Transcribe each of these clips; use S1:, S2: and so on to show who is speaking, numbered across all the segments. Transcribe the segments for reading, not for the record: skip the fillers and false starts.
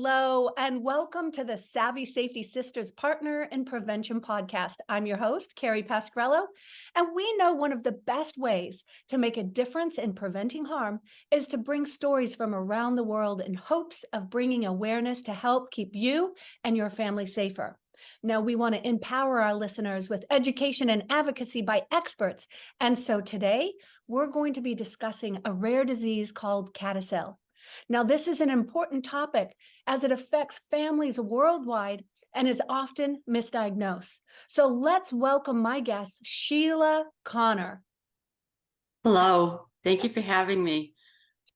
S1: Hello, and welcome to the Savvy Safety Sisters Partner in Prevention podcast. I'm your host, Carrie Pasquarello, and we know one of the best ways to make a difference in preventing harm is to bring stories from around the world in hopes of bringing awareness to help keep you and your family safer. Now, we want to empower our listeners with education and advocacy by experts, and so today we're going to be discussing a rare disease called CADASIL. Now, this is an important topic as it affects families worldwide and is often misdiagnosed. So let's welcome my guest, Sheila Connor.
S2: Hello, thank you for having me.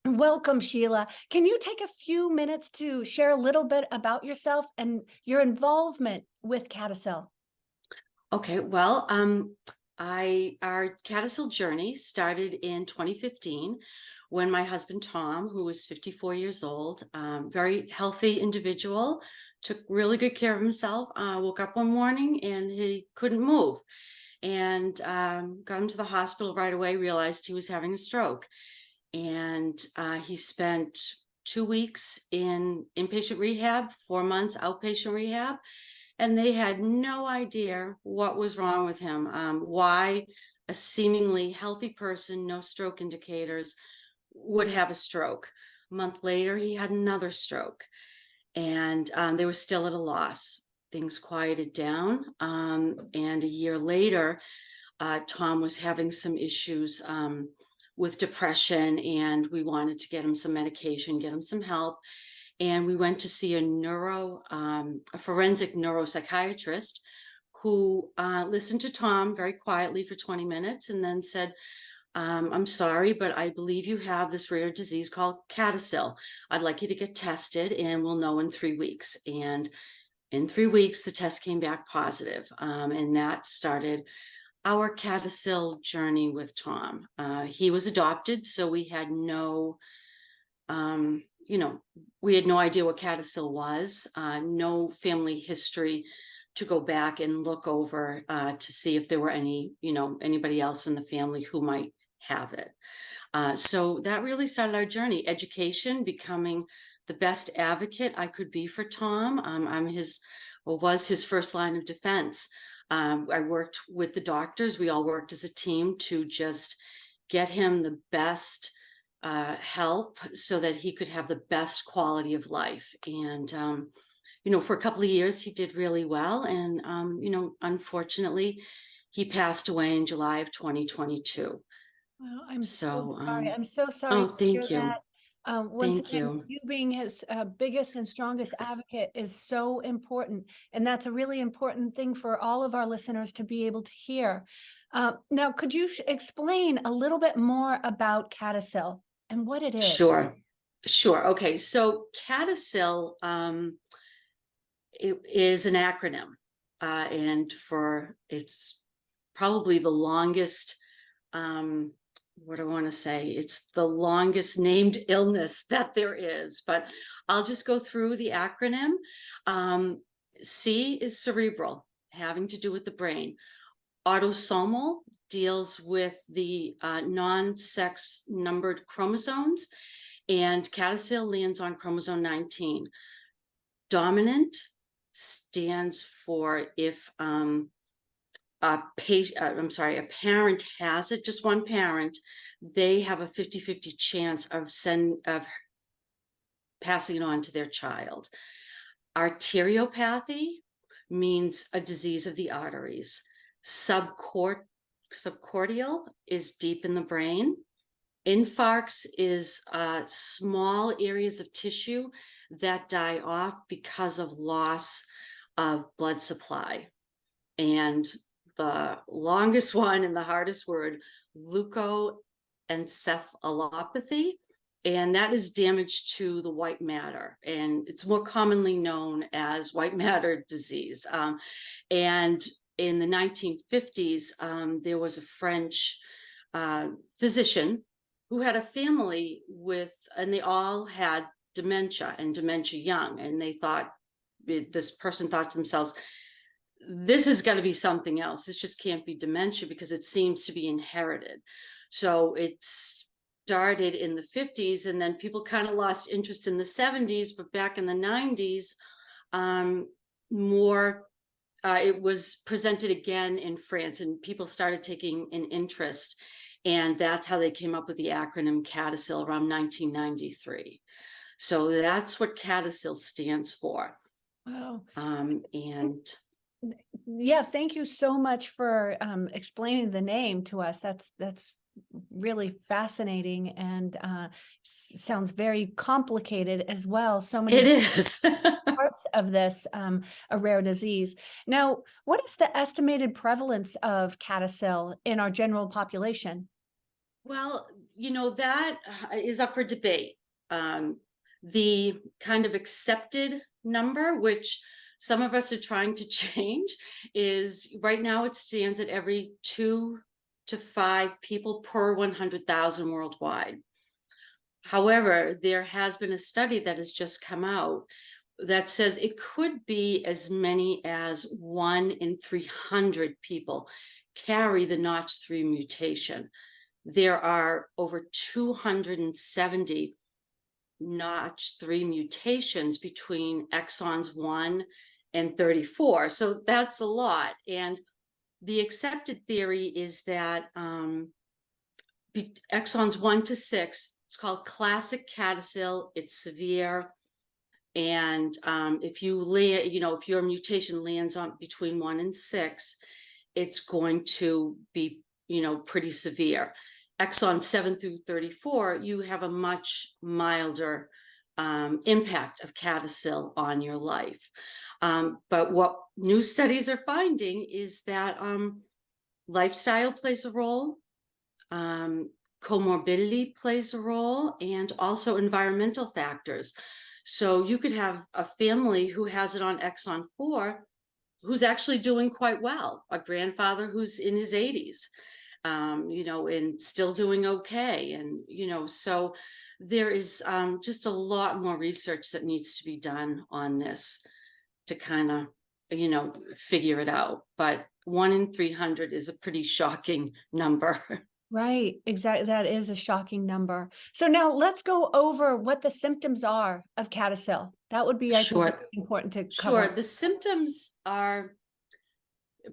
S1: Welcome, Sheila. Can you take a few minutes to share a little bit about yourself and your involvement with CADASIL?
S2: Okay, well, our CADASIL journey started in 2015 when my husband Tom, who was 54 years old, very healthy individual, took really good care of himself, woke up one morning and he couldn't move, and got him to the hospital right away, realized he was having a stroke. And he spent 2 weeks in inpatient rehab, 4 months outpatient rehab, and they had no idea what was wrong with him, why a seemingly healthy person, no stroke indicators, would have a stroke. A month later, he had another stroke, and they were still at a loss. Things quieted down, and a year later, Tom was having some issues with depression, and we wanted to get him some medication, get him some help. And we went to see a forensic neuropsychiatrist who listened to Tom very quietly for 20 minutes and then said, I'm sorry, but I believe you have this rare disease called CADASIL. I'd like you to get tested and we'll know in 3 weeks. And in 3 weeks, the test came back positive. And that started our CADASIL journey with Tom. He was adopted, so we had no, we had no idea what CADASIL was, no family history to go back and look over to see if there were anybody else in the family who might have it. So that really started our journey. Education, becoming the best advocate I could be for Tom. Was his first line of defense. I worked with the doctors. We all worked as a team to just get him the best help so that he could have the best quality of life. And, for a couple of years, he did really well. And, unfortunately, he passed away in July of 2022.
S1: Well, I'm so sorry. I'm so sorry
S2: Oh,
S1: to hear
S2: thank you.
S1: that. Once
S2: Thank
S1: again,
S2: you.
S1: you being his biggest and strongest advocate is so important. And that's a really important thing for all of our listeners to be able to hear. Now, could you explain a little bit more about CADASIL and what it is?
S2: Sure. Okay. So CADASIL, it is an acronym, and it's probably the longest, what do I want to say? It's the longest named illness that there is, but I'll just go through the acronym. C is cerebral, having to do with the brain. Autosomal deals with the non-sex numbered chromosomes, and CADASIL lands on chromosome 19. Dominant stands for if a parent has it, just one parent, they have a 50-50 chance of passing it on to their child. Arteriopathy means a disease of the arteries. Subcortical is deep in the brain. Infarcts is small areas of tissue that die off because of loss of blood supply. And the longest one and the hardest word, leukoencephalopathy, and that is damage to the white matter, and it's more commonly known as white matter disease. And in the 1950s, there was a French physician who had a family and they all had dementia, and dementia young, and this person thought to themselves, this is going to be something else. This just can't be dementia because it seems to be inherited. So it's started in the 50s, and then people kind of lost interest in the 70s, but back in the 90s, more it was presented again in France, and people started taking an interest, and that's how they came up with the acronym CADASIL around 1993. So that's what CADASIL stands for.
S1: Wow.
S2: And
S1: Yeah, thank you so much for explaining the name to us. That's really fascinating, and sounds very complicated as well. So many
S2: it is.
S1: parts of this, a rare disease. Now, what is the estimated prevalence of CADASIL in our general population?
S2: Well, that is up for debate. The kind of accepted number, which some of us are trying to change, is right now it stands at every 2 to 5 people per 100,000 worldwide. However, there has been a study that has just come out that says it could be as many as 1 in 300 people carry the Notch3 mutation. There are over 270 Notch3 mutations between exons 1 and 34. So that's a lot. And the accepted theory is that exons 1 to 6, it's called classic CADASIL. It's severe. And if your mutation lands on between 1 and 6, it's going to be, pretty severe. Exon 7 through 34, you have a much milder impact of CADASIL on your life. But what new studies are finding is that lifestyle plays a role, comorbidity plays a role, and also environmental factors. So you could have a family who has it on exon 4 who's actually doing quite well, a grandfather who's in his 80s, and still doing okay. And, so there is just a lot more research that needs to be done on this to kind of, figure it out. But 1 in 300 is a pretty shocking number.
S1: Right, exactly. That is a shocking number. So now let's go over what the symptoms are of CADASIL. That would be, I think,
S2: Sure.
S1: important to
S2: Sure.
S1: cover.
S2: The symptoms are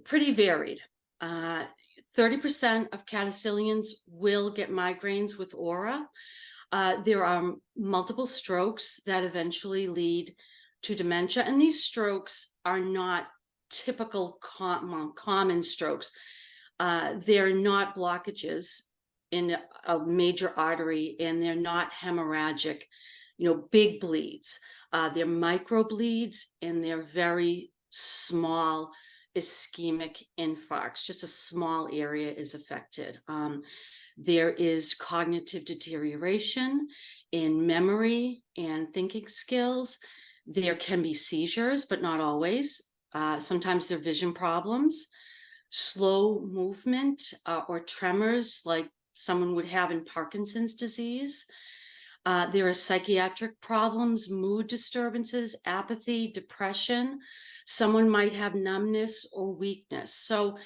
S2: pretty varied. 30% of CADASILians will get migraines with aura. There are multiple strokes that eventually lead to dementia, and these strokes are not typical common strokes. They're not blockages in a major artery, and they're not hemorrhagic, big bleeds. They're micro bleeds, and they're very small ischemic infarcts. Just a small area is affected. There is cognitive deterioration in memory and thinking skills. There can be seizures, but not always. Sometimes there are vision problems, slow movement, or tremors like someone would have in Parkinson's disease. There are psychiatric problems, mood disturbances, apathy, depression. Someone might have numbness or weakness. So,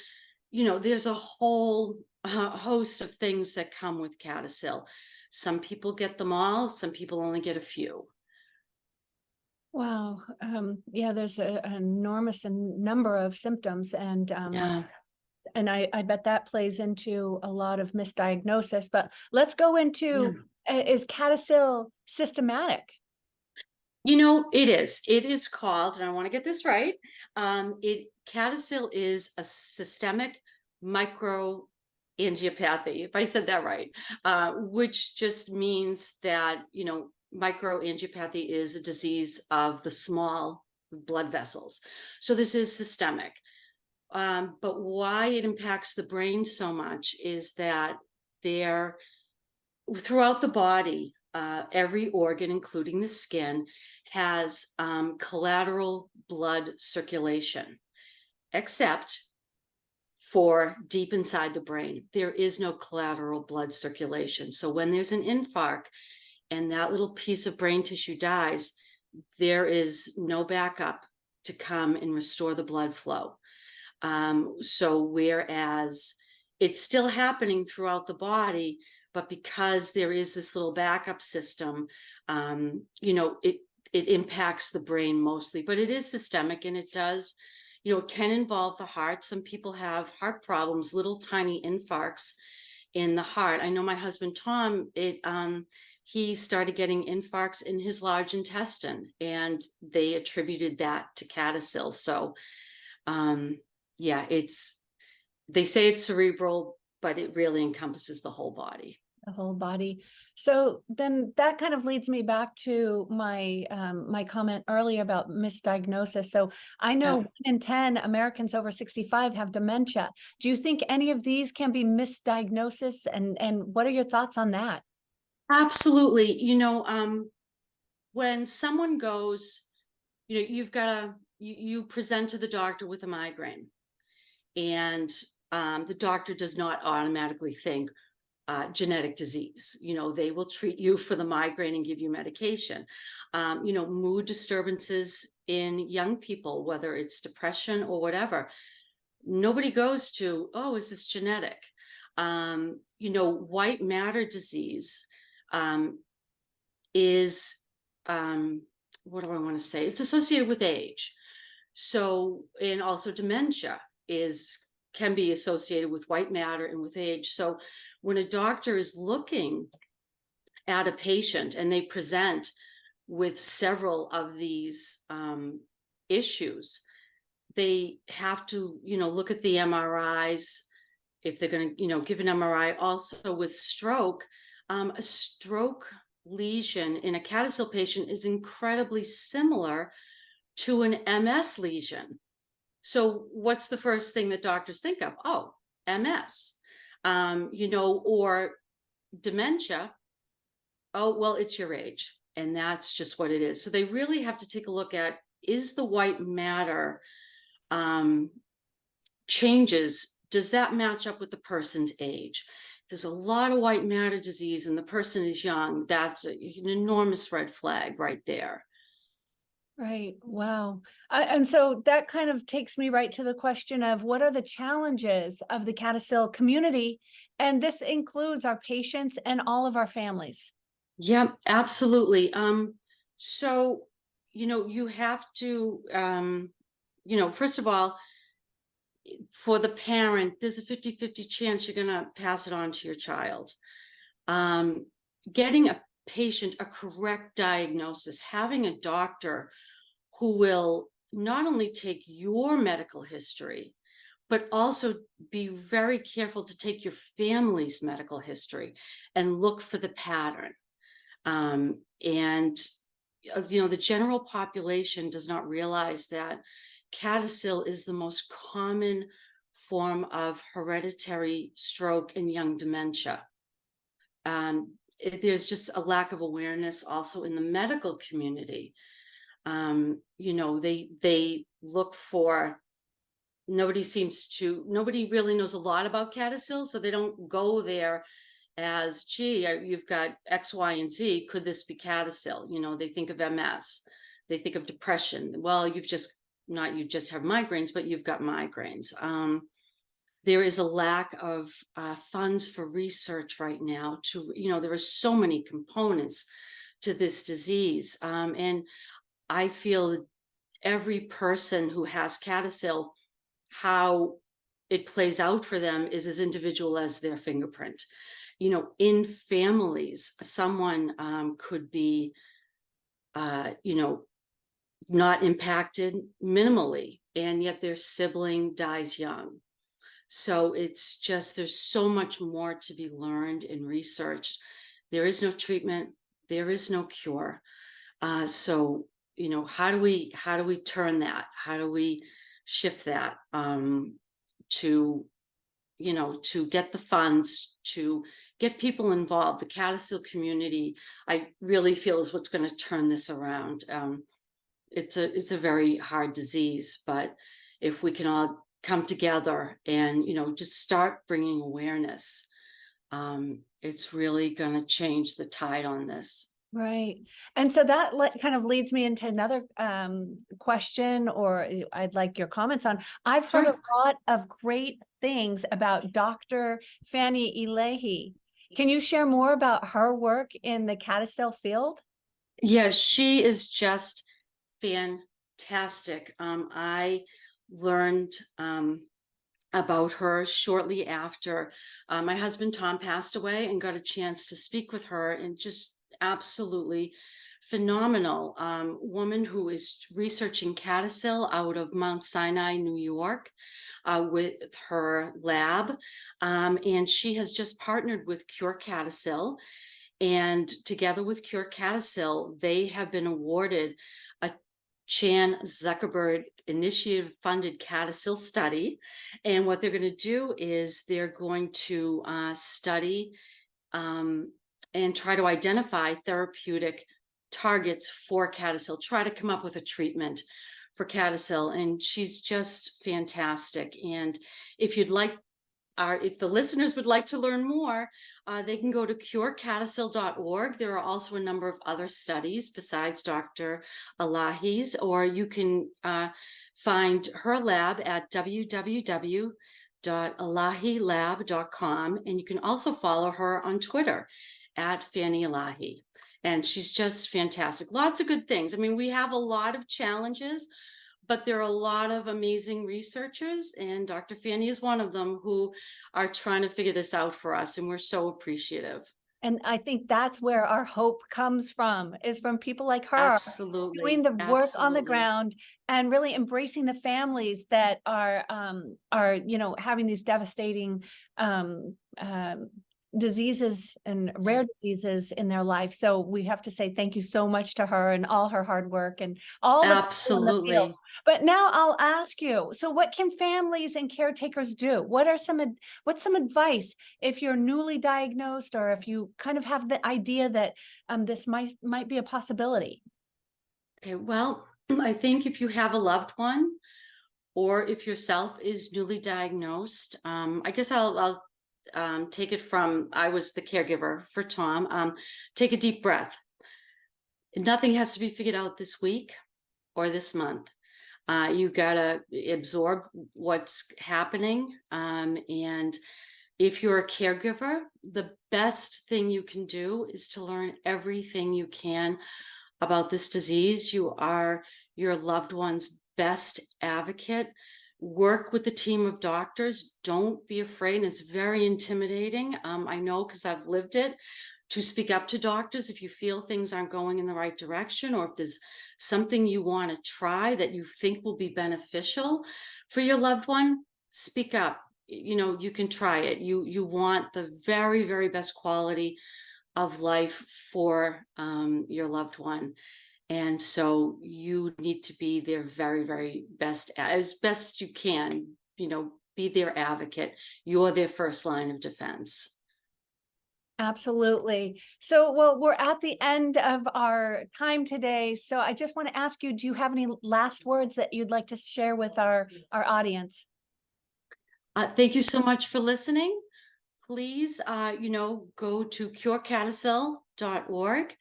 S2: there's a whole host of things that come with CADASIL. Some people get them all, some people only get a few.
S1: Wow. Yeah, there's an enormous number of symptoms, and
S2: Yeah.
S1: I bet that plays into a lot of misdiagnosis. But let's go into, is CADASIL systematic?
S2: It is. It is called, and I want to get this right. CADASIL is a systemic microangiopathy, if I said that right, which just means that, microangiopathy is a disease of the small blood vessels. So this is systemic. But why it impacts the brain so much is that throughout the body, every organ, including the skin, has collateral blood circulation, except for deep inside the brain. There is no collateral blood circulation. So when there's an infarct and that little piece of brain tissue dies, there is no backup to come and restore the blood flow. So whereas it's still happening throughout the body, but because there is this little backup system, it impacts the brain mostly, but it is systemic, and it does, it can involve the heart. Some people have heart problems, little tiny infarcts in the heart. I know my husband Tom, he started getting infarcts in his large intestine, and they attributed that to CADASIL. So yeah, they say it's cerebral, but it really encompasses the whole body.
S1: The whole body. So then that kind of leads me back to my my comment earlier about misdiagnosis. So I know
S2: Yeah.
S1: 1 in 10 Americans over 65 have dementia. Do you think any of these can be misdiagnosis? And what are your thoughts on that?
S2: Absolutely. When someone goes, you've got you present to the doctor with a migraine, and the doctor does not automatically think genetic disease. They will treat you for the migraine and give you medication. Mood disturbances in young people, whether it's depression or whatever, nobody goes to, oh, is this genetic? White matter disease is, what do I want to say? It's associated with age. So, and also dementia can be associated with white matter and with age. So when a doctor is looking at a patient and they present with several of these issues, they have to, look at the MRIs. If they're going to, give an MRI. Also with stroke, a stroke lesion in a CADASIL patient is incredibly similar to an MS lesion. So what's the first thing that doctors think of? Oh, MS, or dementia. Oh, well, it's your age. And that's just what it is. So they really have to take a look at, is the white matter changes, does that match up with the person's age? There's a lot of white matter disease and the person is young, that's an enormous red flag right there.
S1: Right. Wow. And so that kind of takes me right to the question of what are the challenges of the CADASIL community? And this includes our patients and all of our families.
S2: Yeah, absolutely. So, you have to, first of all, for the parent, there's a 50-50 chance you're going to pass it on to your child. Getting a patient a correct diagnosis, having a doctor who will not only take your medical history, but also be very careful to take your family's medical history and look for the pattern. And the general population does not realize that CADASIL is the most common form of hereditary stroke and young dementia. There's just a lack of awareness also in the medical community. They look for, nobody really knows a lot about CADASIL, so they don't go there as, gee, you've got X, Y, and Z. Could this be CADASIL? They think of MS, they think of depression. Well, you just have migraines, but you've got migraines. There is a lack of funds for research right now there are so many components to this disease. And I feel that every person who has CADASIL, how it plays out for them is as individual as their fingerprint. In families, someone could be, not impacted minimally, and yet their sibling dies young. So it's just, there's so much more to be learned and researched. There is no treatment, there is no cure. So, how do we turn that? How do we shift that to get the funds, to get people involved? The CADASIL community, I really feel, is what's going to turn this around. It's a very hard disease, but if we can all come together and just start bringing awareness, it's really going to change the tide on this.
S1: Right. And so that kind of leads me into another question, or I'd like your comments on. I've heard
S2: Sure.
S1: a lot of great things about Dr. Fanny Alahi. Can you share more about her work in the CADASIL field?
S2: Yeah, she is just fantastic. I learned about her shortly after my husband Tom passed away, and got a chance to speak with her, and just absolutely phenomenal woman who is researching CADASIL out of Mount Sinai, New York, with her lab. And she has just partnered with Cure CADASIL, and together with Cure CADASIL, they have been awarded a Chan Zuckerberg Initiative funded CADASIL study. And what they're going to do is they're going to study and try to identify therapeutic targets for CADASIL, try to come up with a treatment for CADASIL. And she's just fantastic. And if you'd like, if the listeners would like to learn more, they can go to curecadasil.org. There are also a number of other studies besides Dr. Alahi's, or you can find her lab at www.alahilab.com. And you can also follow her on Twitter at Fanny Alahi. And she's just fantastic. Lots of good things. I mean, we have a lot of challenges, but there are a lot of amazing researchers, and Dr. Fanny is one of them, who are trying to figure this out for us, and we're so appreciative.
S1: And I think that's where our hope comes from, is from people like her doing
S2: Absolutely,
S1: the work on the
S2: absolutely.
S1: ground and really embracing the families that are having these devastating diseases and rare diseases in their life. So we have to say thank you so much to her and all her hard work and all the people in the field.
S2: Absolutely.
S1: But now I'll ask you, so what can families and caretakers do? What's some advice if you're newly diagnosed, or if you kind of have the idea that this might be a possibility?
S2: Okay, well, I think if you have a loved one, or if yourself is newly diagnosed, I guess I'll take it from, I was the caregiver for Tom. Take a deep breath. Nothing has to be figured out this week or this month. You gotta absorb what's happening. And if you're a caregiver, the best thing you can do is to learn everything you can about this disease. You are your loved one's best advocate. Work with the team of doctors. Don't be afraid. It's very intimidating. I know, because I've lived it, to speak up to doctors if you feel things aren't going in the right direction, or if there's something you want to try that you think will be beneficial for your loved one. Speak up. You can try it. You want the very, very best quality of life for your loved one. And so you need to be their very, very best, as best you can, be their advocate. You're their first line of defense.
S1: Absolutely. So, well, we're at the end of our time today. So I just want to ask you, do you have any last words that you'd like to share with our audience?
S2: Thank you so much for listening. Please, go to curecadasil.org,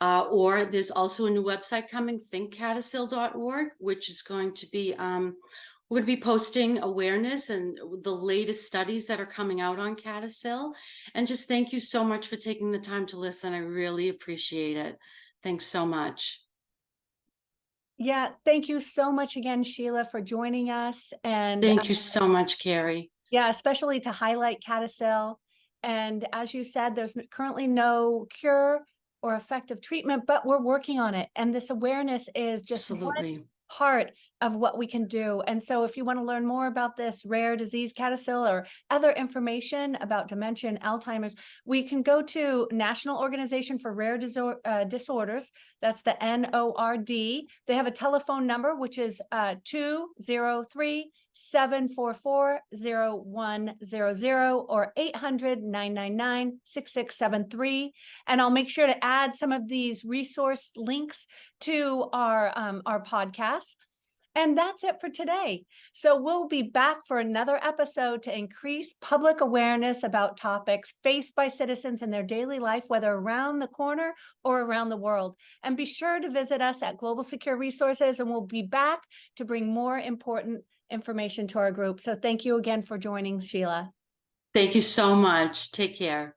S2: or there's also a new website coming, thinkcadasil.org, which is going to be, we're going to be posting awareness and the latest studies that are coming out on CADASIL. And just thank you so much for taking the time to listen. I really appreciate it. Thanks so much.
S1: Yeah, thank you so much again, Sheila, for joining us. And
S2: Thank you so much, Carrie.
S1: yeah, especially to highlight CADASIL. And as you said, there's currently no cure or effective treatment, but we're working on it. And this awareness is just one
S2: Absolutely.
S1: part of what we can do. And so if you want to learn more about this rare disease CADASIL, or other information about dementia and Alzheimer's, we can go to National Organization for Rare Disorders. That's the NORD. They have a telephone number, which is 203-744-0100, or 800-999-6673. And I'll make sure to add some of these resource links to our podcast. And that's it for today. So we'll be back for another episode to increase public awareness about topics faced by citizens in their daily life, whether around the corner or around the world. And be sure to visit us at Global Secure Resources, and we'll be back to bring more important information to our group. So thank you again for joining, Sheila.
S2: Thank you so much. Take care.